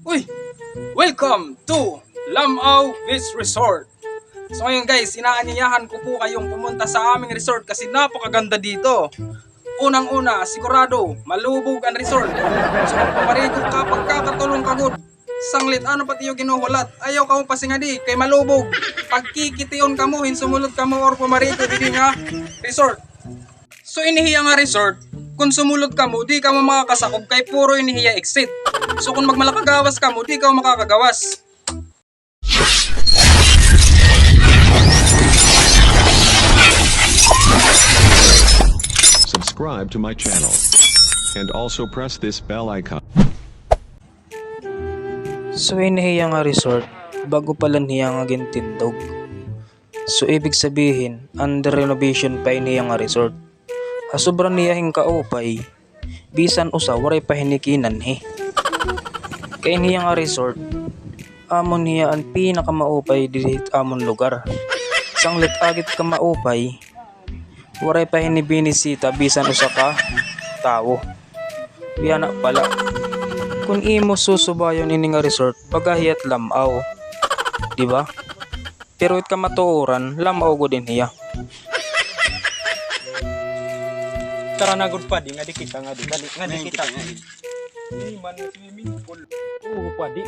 Uy! Welcome to Lamau Beach Resort. So ngayon guys, inaanyayahan ko po kayong pumunta sa aming resort kasi napakaganda dito. Unang-una, sigurado, malubog ang resort. So magpaparigo ka pagkakatulong kagod. Sanglit, ano pati yung ginuhulat? Ayaw ka mo pasingadi, kay malubog. Pagkikitiyon ka mo, hinsumulot ka mo or pumarigo, hindi nga resort. So inihiya nga resort, kung sumulot ka mo, di ka mo makakasakop kay puro inihiya exit. So kung magmalakagawas ka mo, di ka mo makakagawas. Subscribe to my channel and also press this bell icon. So inihiya nga resort, bago pala niya nga gintindog. So ibig sabihin, under renovation pa inihiya nga resort. Sobrang niyahing kaupay, bisan usa waray pahinikinan Kaya inihiya nga resort, amon niya ang pinakamaupay dito amon lugar. Sanglit agit ka maupay, waray pahinibinisita bisan usa ka tao. Biyana pala. Kung imo susubayon ini nga resort, pagahiyat lamaw. Di ba? Pero it ka matuoran, lamaw go din hiya. Tara na good pa, di nga di kita nga di. Dali nga di kita. Hindi man swimming pool. Oo pa di.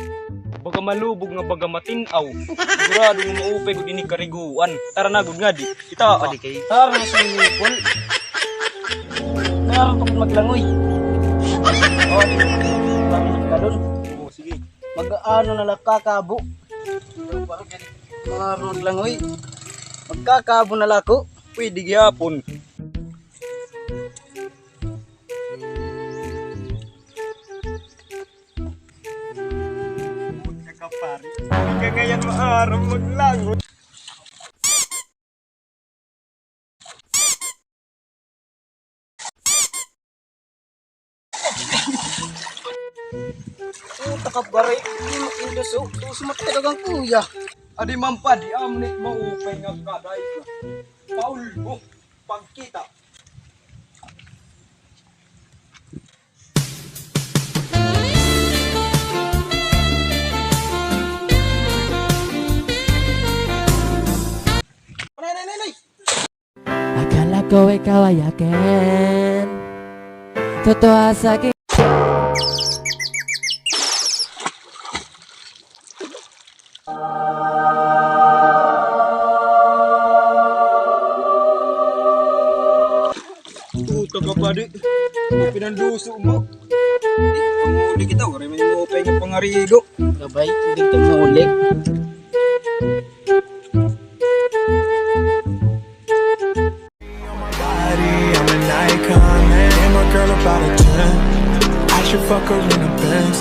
Baga malubog nga baga matinaw. Sigurado nga maupay ko din kariguan. Tara na gud nga di. Kita pa di kay. Tara na swimming pool. Meron kong maglangoy. Oh, di. Galon. Oo sige. Mag-ano na lang kakabo. Meron langoy. Magkakabo na lako. Pwede gyapon. Kapari. Kagayan maaraw maglangon. Takabari. Indoso. Sumatagagang kuya. Adi mampa di amnit maupay nga kaday ka. Paul mo pagkita. Akala ko ikaw ay akin. Totoo sa akin. Puta ka pa di. Pinanduso mo. Panguli kita, wala may maupay nga pangarigo. Gabay, hindi ka mulik. I'm an icon, man. And my girl about a 10. I should fuck her in a Benz.